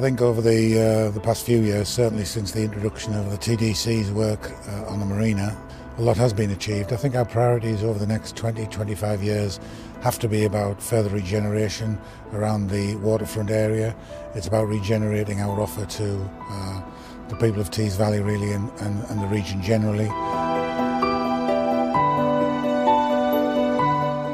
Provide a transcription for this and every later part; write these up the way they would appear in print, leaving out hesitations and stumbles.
think over the past few years, certainly since the introduction of the TDC's work on the marina, a lot has been achieved. I think our priorities over the next 20-25 years have to be about further regeneration around the waterfront area. It's about regenerating our offer to the people of Tees Valley really and the region generally.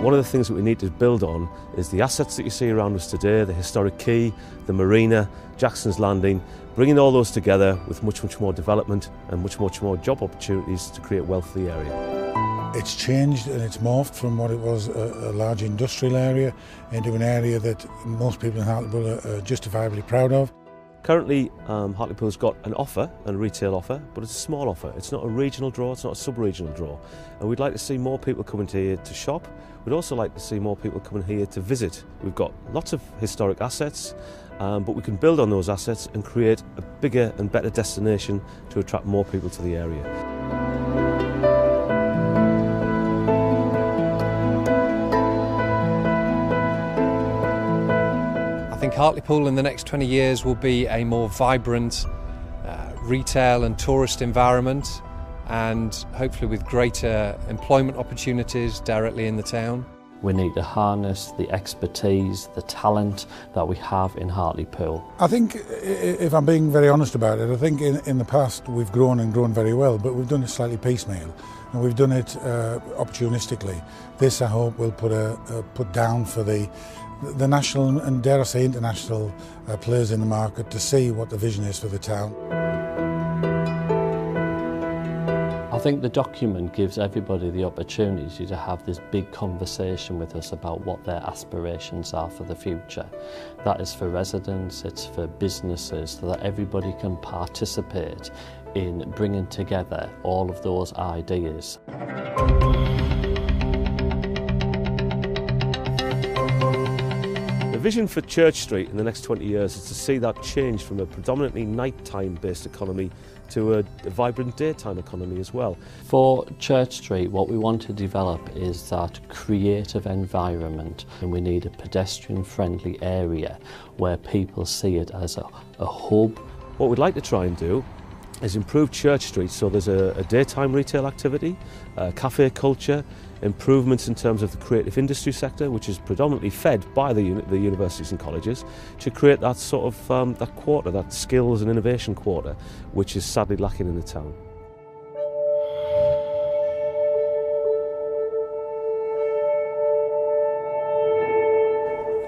One of the things that we need to build on is the assets that you see around us today, the historic quay, the marina, Jackson's Landing, bringing all those together with much more development and much more job opportunities to create wealth for the area. It's changed and it's morphed from what it was a large industrial area into an area that most people in Hartlepool are justifiably proud of. Currently, Hartlepool's got an offer, a retail offer, but it's a small offer. It's not a regional draw, it's not a sub-regional draw. And we'd like to see more people coming here to shop. We'd also like to see more people coming here to visit. We've got lots of historic assets, but we can build on those assets and create a bigger and better destination to attract more people to the area. I think Hartlepool in the next 20 years will be a more vibrant retail and tourist environment, and hopefully with greater employment opportunities directly in the town. We need to harness the expertise, the talent that we have in Hartlepool. I think, if I'm being very honest about it, I think in the past we've grown and grown very well, but we've done it slightly piecemeal and we've done it opportunistically. This, I hope, will put down for the national and, dare I say, international players in the market to see what the vision is for the town. I think the document gives everybody the opportunity to have this big conversation with us about what their aspirations are for the future. That is for residents, it's for businesses, so that everybody can participate in bringing together all of those ideas. The vision for Church Street in the next 20 years is to see that change from a predominantly nighttime based economy to a vibrant daytime economy as well. For Church Street, what we want to develop is that creative environment, and we need a pedestrian friendly area where people see it as a hub. What we'd like to try and do is improve Church Street so there's a daytime retail activity, cafe culture, improvements in terms of the creative industry sector, which is predominantly fed by the universities and colleges, to create that sort of that quarter, that skills and innovation quarter, which is sadly lacking in the town.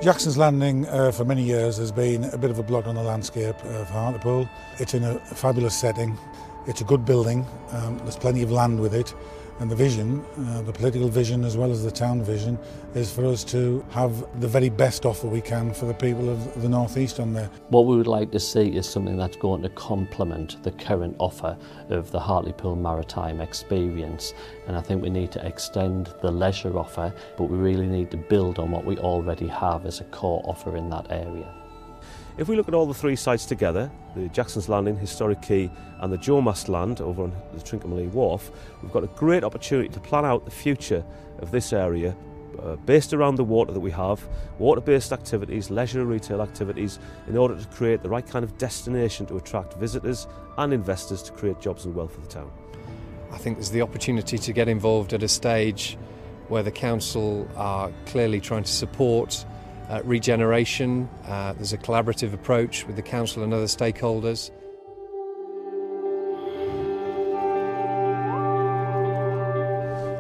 Jackson's Landing for many years has been a bit of a blot on the landscape of Hartlepool. It's in a fabulous setting, it's a good building, there's plenty of land with it, and the vision, the political vision as well as the town vision, is for us to have the very best offer we can for the people of the North East on there. What we would like to see is something that's going to complement the current offer of the Hartlepool maritime experience, and I think we need to extend the leisure offer, but we really need to build on what we already have as a core offer in that area. If we look at all the three sites together, the Jackson's Landing, Historic Quay and the Joe Mast land over on the Trincomalee Wharf, we've got a great opportunity to plan out the future of this area based around the water that we have, water-based activities, leisure retail activities, in order to create the right kind of destination to attract visitors and investors to create jobs and wealth for the town. I think there's the opportunity to get involved at a stage where the council are clearly trying to support regeneration. There's a collaborative approach with the council and other stakeholders.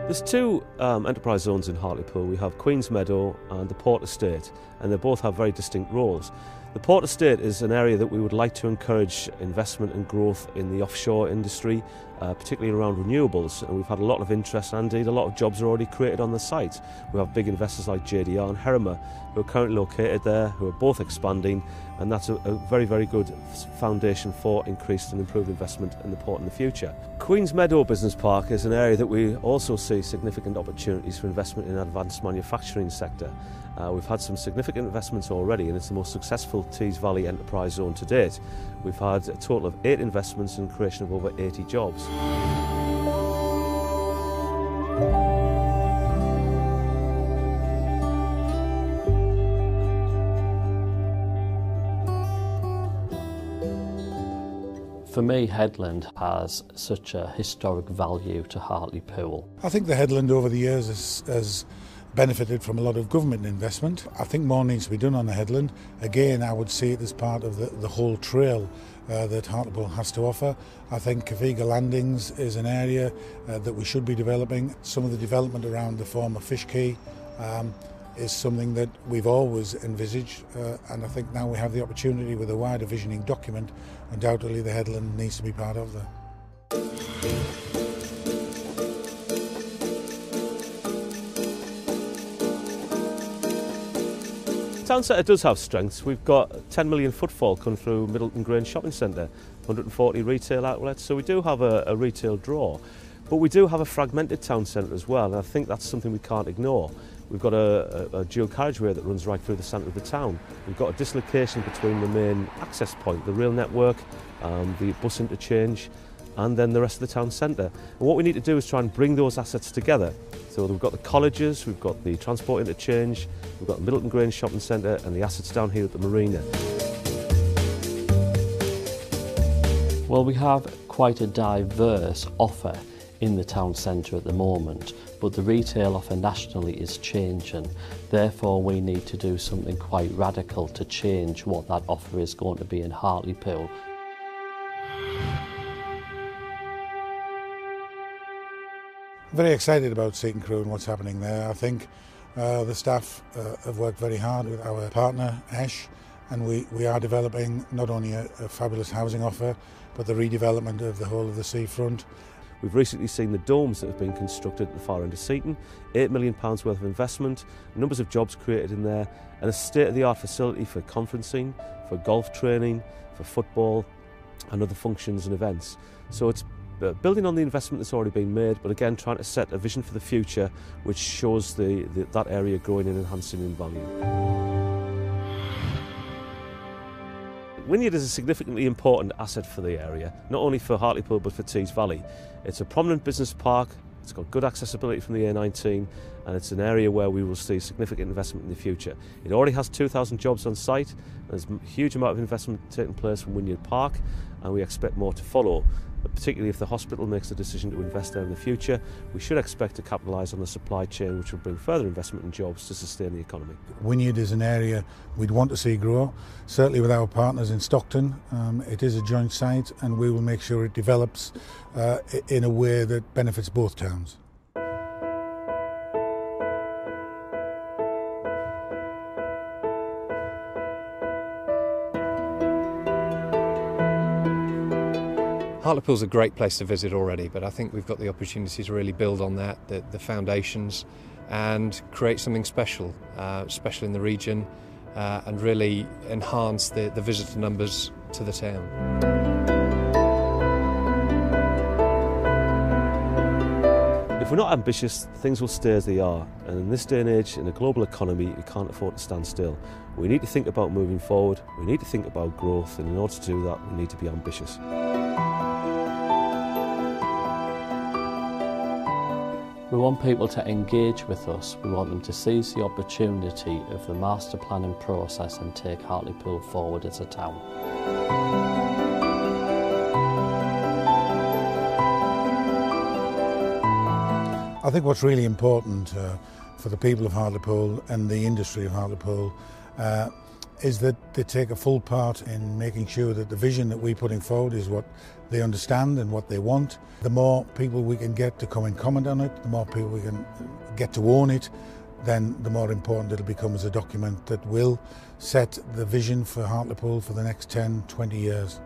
There's two enterprise zones in Hartlepool. We have Queen's Meadow and the Port Estate, and they both have very distinct roles. The Port Estate is an area that we would like to encourage investment and growth in the offshore industry, particularly around renewables, and we've had a lot of interest and indeed a lot of jobs are already created on the site. We have big investors like JDR and Herrimer who are currently located there, who are both expanding, and that's a very, very good foundation for increased and improved investment in the port in the future. Queen's Meadow Business Park is an area that we also see significant opportunities for investment in the advanced manufacturing sector. We've had some significant investments already, and it's the most successful Tees Valley enterprise zone to date. We've had a total of 8 investments and creation of over 80 jobs. For me, Headland has such a historic value to Hartlepool. I think the headland over the years has benefited from a lot of government investment. I think more needs to be done on the headland. Again, I would see it as part of the whole trail that Hartlepool has to offer. I think Caviga Landings is an area that we should be developing. Some of the development around the former fish quay is something that we've always envisaged, and I think now we have the opportunity with a wider visioning document. Undoubtedly the headland needs to be part of that. Town centre does have strengths. We've got 10 million footfall coming through Middleton Grange Shopping Centre, 140 retail outlets, so we do have a retail draw. But we do have a fragmented town centre as well, and I think that's something we can't ignore. We've got a dual carriageway that runs right through the centre of the town. We've got a dislocation between the main access point, the rail network, the bus interchange, and then the rest of the town centre. And what we need to do is try and bring those assets together. So we've got the colleges, we've got the transport interchange, we've got the Middleton Grange Shopping Centre, and the assets down here at the marina. Well, we have quite a diverse offer in the town centre at the moment, but the retail offer nationally is changing. Therefore, we need to do something quite radical to change what that offer is going to be in Hartlepool. Very excited about Seaton Crew and what's happening there. I think the staff have worked very hard with our partner Ash, and we are developing not only a fabulous housing offer, but the redevelopment of the whole of the seafront. We've recently seen the domes that have been constructed at the far end of Seaton, £8 million worth of investment, numbers of jobs created in there, and a state-of-the-art facility for conferencing, for golf training, for football and other functions and events. So it's building on the investment that's already been made, but again trying to set a vision for the future which shows that area growing and enhancing in value. Wynyard is a significantly important asset for the area, not only for Hartlepool but for Tees Valley. It's a prominent business park, it's got good accessibility from the A19, and it's an area where we will see significant investment in the future. It already has 2,000 jobs on site, there's a huge amount of investment taking place from Wynyard Park, and we expect more to follow. But particularly if the hospital makes the decision to invest there in the future, we should expect to capitalise on the supply chain, which will bring further investment and jobs to sustain the economy. Wynyard is an area we'd want to see grow, certainly with our partners in Stockton. It is a joint site, and we will make sure it develops in a way that benefits both towns. Hartlepool's a great place to visit already, but I think we've got the opportunity to really build on that, the foundations, and create something special, special in the region, and really enhance the visitor numbers to the town. If we're not ambitious, things will stay as they are, and in this day and age, in a global economy, we can't afford to stand still. We need to think about moving forward, we need to think about growth, and in order to do that, we need to be ambitious. We want people to engage with us. We want them to seize the opportunity of the master planning process and take Hartlepool forward as a town. I think what's really important for the people of Hartlepool and the industry of Hartlepool is that they take a full part in making sure that the vision that we're putting forward is what they understand and what they want. The more people we can get to come and comment on it, the more people we can get to own it, then the more important it'll become as a document that will set the vision for Hartlepool for the next 10, 20 years.